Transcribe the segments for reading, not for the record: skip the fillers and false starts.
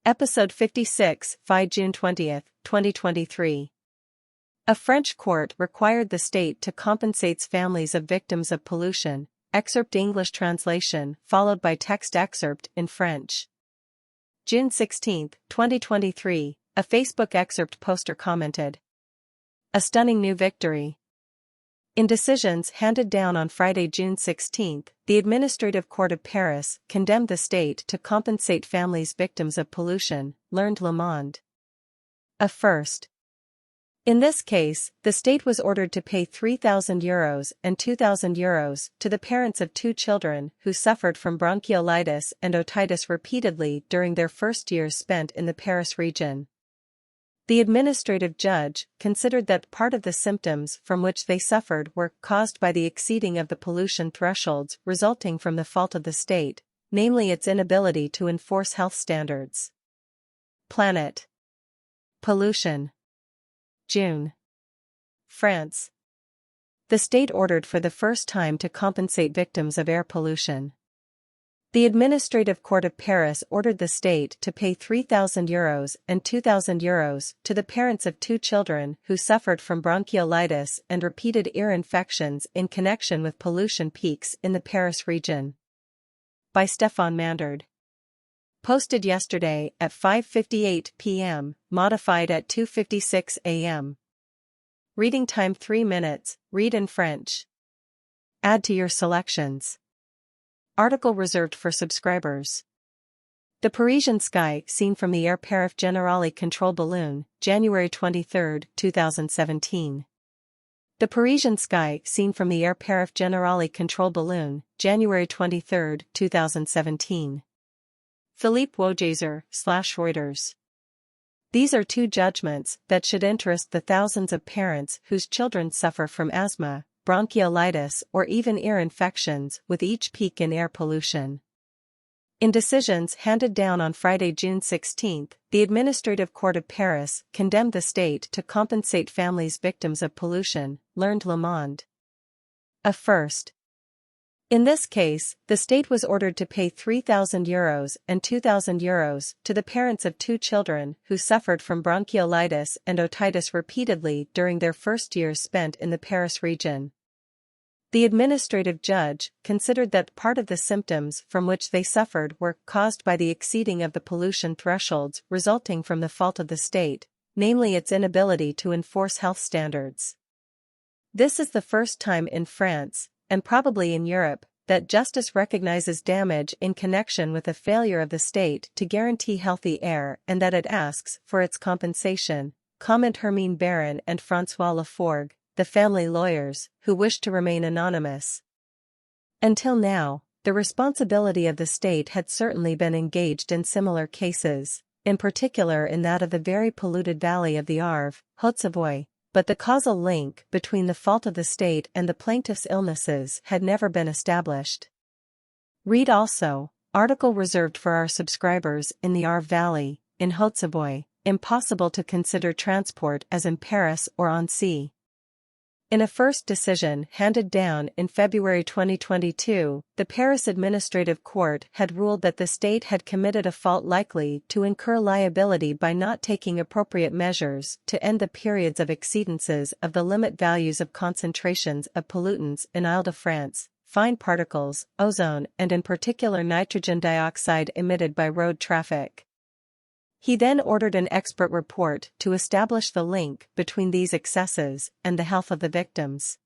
Episode 56, June 20, 2023. A French court required the state to compensate families of victims of pollution. Excerpt English translation, followed by text excerpt in French. June 16, 2023, a Facebook excerpt poster commented. A stunning new victory. In decisions handed down on Friday, June 16, the Administrative Court of Paris condemned the state to compensate families victims of pollution, learned Le Monde. A first. In this case, the state was ordered to pay €3,000 and €2,000 to the parents of two children who suffered from bronchiolitis and otitis repeatedly during their first years spent in the Paris region. The administrative judge considered that part of the symptoms from which they suffered were caused by the exceeding of the pollution thresholds resulting from the fault of the state, namely its inability to enforce health standards. Planet. Pollution. June. France. The state ordered for the first time to compensate victims of air pollution. The Administrative Court of Paris ordered the state to pay €3,000 and €2,000 to the parents of two children who suffered from bronchiolitis and repeated ear infections in connection with pollution peaks in the Paris region. By Stéphane Mandard. Posted yesterday at 5:58 p.m., modified at 2:56 a.m. Reading time 3 minutes, read in French. Add to your selections. Article reserved for subscribers. The Parisian sky seen from the Air Parif Generali control balloon, January 23, 2017. The Parisian sky seen from the Air Parif Generali control balloon, January 23, 2017. Philippe Wojzer/Reuters. These are two judgments that should interest the thousands of parents whose children suffer from asthma, bronchiolitis or even ear infections with each peak in air pollution. In decisions handed down on Friday, June 16, the Administrative Court of Paris condemned the state to compensate families victims of pollution, learned Le Monde. A first. In this case, the state was ordered to pay €3,000 and €2,000 to the parents of two children who suffered from bronchiolitis and otitis repeatedly during their first years spent in the Paris region. The administrative judge considered that part of the symptoms from which they suffered were caused by the exceeding of the pollution thresholds resulting from the fault of the state, namely its inability to enforce health standards. This is the first time in France, and probably in Europe, that justice recognizes damage in connection with a failure of the state to guarantee healthy air and that it asks for its compensation, comment Hermine Baron and François Laforgue, the family lawyers, who wish to remain anonymous. Until now, the responsibility of the state had certainly been engaged in similar cases, in particular in that of the very polluted valley of the Arve, Haute-Savoie. But the causal link between the fault of the state and the plaintiff's illnesses had never been established. Read also, article reserved for our subscribers in the Arve Valley, in Haute-Savoie, impossible to consider transport as in Paris or on sea. In a first decision handed down in February 2022, the Paris Administrative Court had ruled that the state had committed a fault likely to incur liability by not taking appropriate measures to end the periods of exceedances of the limit values of concentrations of pollutants in Île-de-France, fine particles, ozone and in particular nitrogen dioxide emitted by road traffic. He then ordered an expert report to establish the link between these excesses and the health of the victims.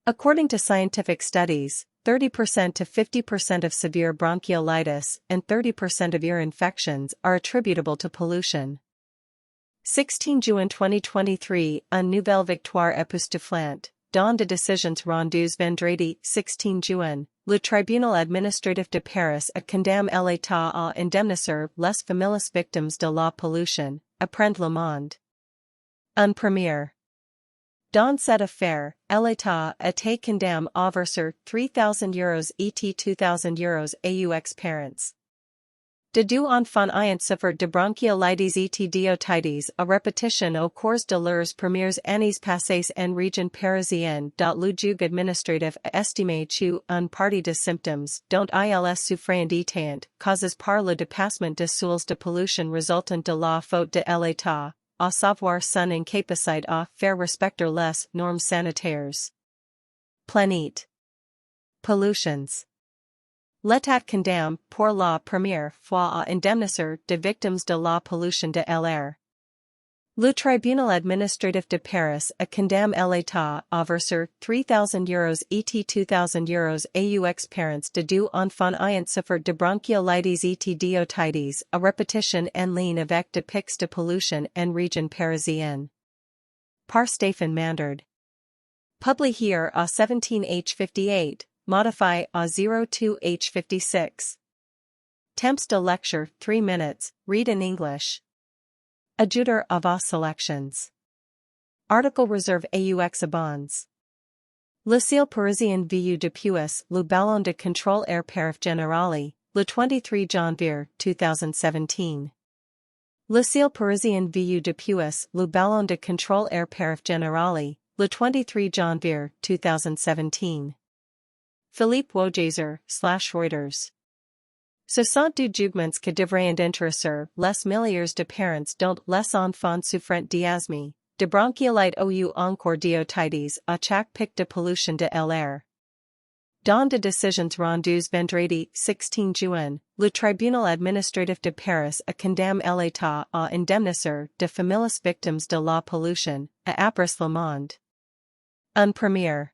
According to scientific studies, 30% to 50% of severe bronchiolitis and 30% of ear infections are attributable to pollution. 16 Juin 2023, une nouvelle victoire époustouflante, dans des décisions rendues vendredi 16 Juin. Le tribunal administratif de Paris a condamné l'État à indemniser les familles victimes de la pollution, apprend Le Monde. Un premier. Dans cette affaire, l'État a été condamné à verser €3,000 et €2,000 aux parents. De deux enfants ayant souffert de bronchiolitis et d'otitis, a répétition au cours de leurs premières années passées en région parisienne. Le juge administratif a estimé que une partie des symptômes dont ils souffrent étaient causés par le dépassement des seuils de pollution résultant de la faute de l'État, à savoir son incapacité à faire respecter les normes sanitaires. Planet. Pollutions. L'État condamne pour la première fois à indemniser des victimes de la pollution de l'air. Le tribunal administratif de Paris a condamné l'État à verser 3,000 € et 2,000 € aux parents de deux enfants ayant souffert de bronchiolitis et d'otitis, à répétition en lien avec des pics de pollution en région parisienne. Par Stéphane Mandard. Publié à 17h58. Modify à 02h56. Temps de lecture 3 minutes, read in English. Ajouter à vos selections. Article réserve aux abonnes. Le ciel parisien vu depuis le ballon de contrôle air perif générale, le 23 janvier 2017. Le ciel parisien vu depuis le ballon de contrôle air perif générale, le 23 janvier 2017. Philippe Wojzer, Reuters. Ce sont deux jugements que devraient intéresser les milliers de parents dont les enfants souffrent d'asthme, de bronchiolite ou encore d'otitis à chaque pic de pollution de l'air. Dans de décisions rendues vendredi 16 juin, le tribunal administratif de Paris a condamné l'État à indemniser de familles victimes de la pollution, a appris Le Monde. Un premier.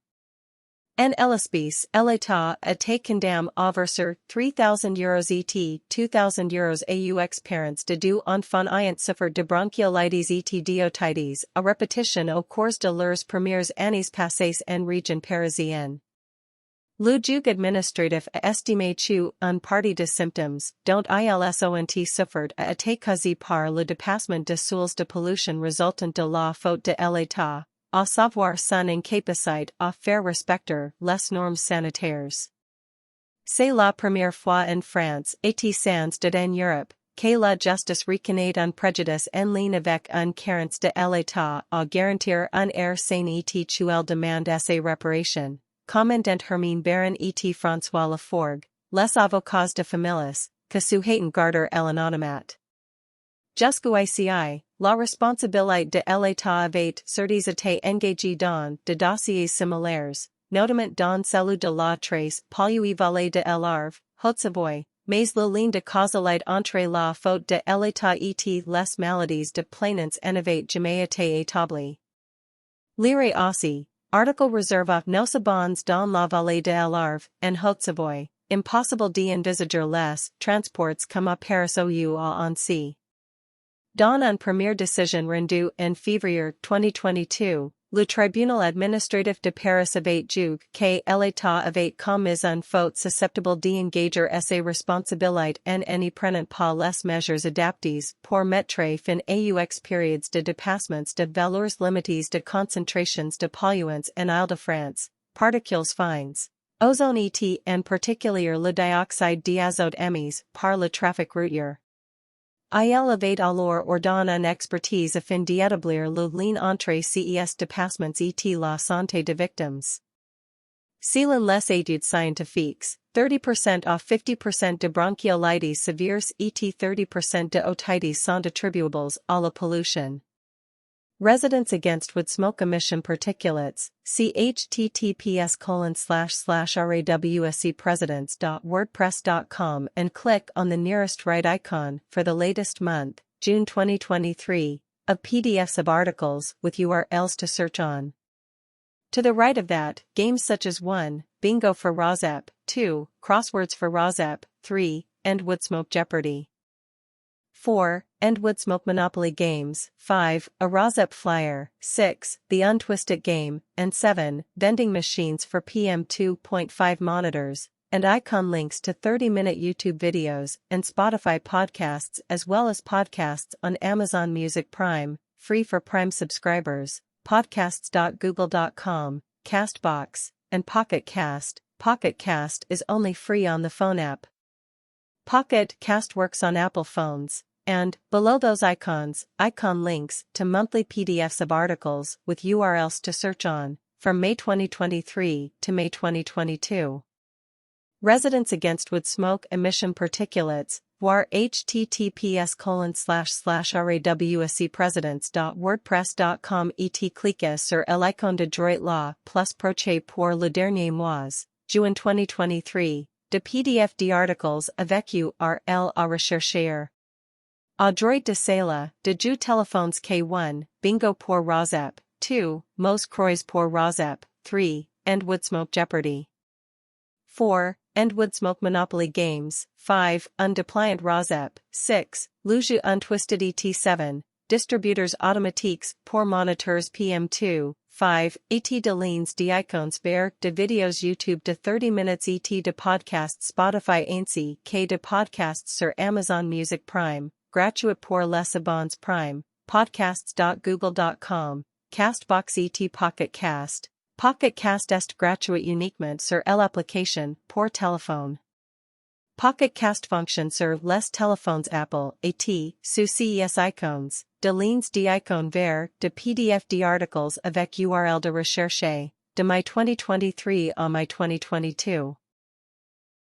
En l'espèce, l'État a été condamné à verser 3,000 € et 2,000 € aux parents de deux enfants ayant souffert de bronchiolitis et d'otitis, à répétition au cours de leurs premières années passées en région parisienne. Le juge administratif a estimé que une partie des symptômes dont ils ont souffert a été causée par le dépassement des seuils de pollution résultant de la faute de l'État, à savoir son incapacité à faire respecter les normes sanitaires. C'est la première fois en France et sans doute en Europe, que la justice reconnaît un préjudice en lien avec une carence de l'État à garantir un air sain et que elle demande ses réparations, commandant Hermine Baron et François Laforgue, les avocats de familles, que souhaitent garder l'anonymat. Jusqu'ici, la responsabilité de l'État avait certes été engagée dans de dossiers similaires, notamment dans celui de la Trace, Polyvalée de l'Arve, Haute-Savoie, mais le lien de causalité entre la faute de l'État et les maladies de plaignants n'avait jamais été établi. Lire aussi, article réservé nos abonnes dans la vallée de l'Arve, en Haute-Savoie, impossible d'envisager les transports comme à Paris ou à Annecy. Dans une première décision rendue en février 2022, le tribunal administratif de Paris avait jugé que l'État avait commis une faute susceptible d'engager ses responsabilités en n'y prenant pas les mesures adaptées pour mettre fin aux périodes de dépassements de valeurs limitées de concentrations de polluants en Île-de-France, particules fines, ozone et en particulier le dioxyde d'azote émis par le trafic routier. Il avait alors ordonné une expertise afin d'établir le lien entre ces dépassements et la santé des victimes. Selon les études scientifiques, 30% à 50% de bronchiolitis sévères et 30% de otitis sont attribuables à la pollution. Residents Against Wood Smoke Emission Particulates, https://rawscpresidents.wordpress.com and click on the nearest right icon for the latest month, June 2023, of PDFs of articles with URLs to search on. To the right of that, games such as 1, Bingo for Rosep, 2, Crosswords for Rosep, 3, and Woodsmoke Jeopardy! 4. End Woodsmoke Monopoly Games, 5. A Rosep Flyer, 6. The Untwisted Game, and 7. Vending Machines for PM2.5 Monitors, and icon links to 30-minute YouTube videos and Spotify podcasts as well as podcasts on Amazon Music Prime, free for Prime subscribers, podcasts.google.com, Castbox, and Pocket Cast. Pocket Cast is only free on the phone app. Pocket Cast works on Apple phones, and, below those icons, icon links to monthly PDFs of articles with URLs to search on, from May 2023 to May 2022. Residents Against Wood Smoke Emission Particulates, war https://rawscpresidents.wordpress.com et cliquez sur l'icône de droit là plus proche pour le dernier mois, juin 2023, de PDF d'articles avec URL à rechercher. À droit de cela, de jeux téléphones K1, bingo pour Rosep, 2, Mos Croix pour Rosep, 3, and Woodsmoke Jeopardy! 4. And Woodsmoke Monopoly Games, 5. Undépliant Rosep, 6. Le jeu untwisted et7, Distributeurs automatiques pour moniteurs PM2, 5. Et de lignes d'icônes vers de vidéos YouTube de 30 minutes et de podcasts Spotify ainsi que de podcasts sur Amazon Music Prime, gratuit pour les abonnés Prime, podcasts.google.com, Castbox et Pocket Cast. Pocket Cast est gratuit uniquement sur l'application pour téléphone. Pocket Cast fonctionne sur les téléphones Apple et sous ces icônes, de lignes d'icônes vers de PDF d'articles avec URL de recherche, de mai 2023 à mai 2022.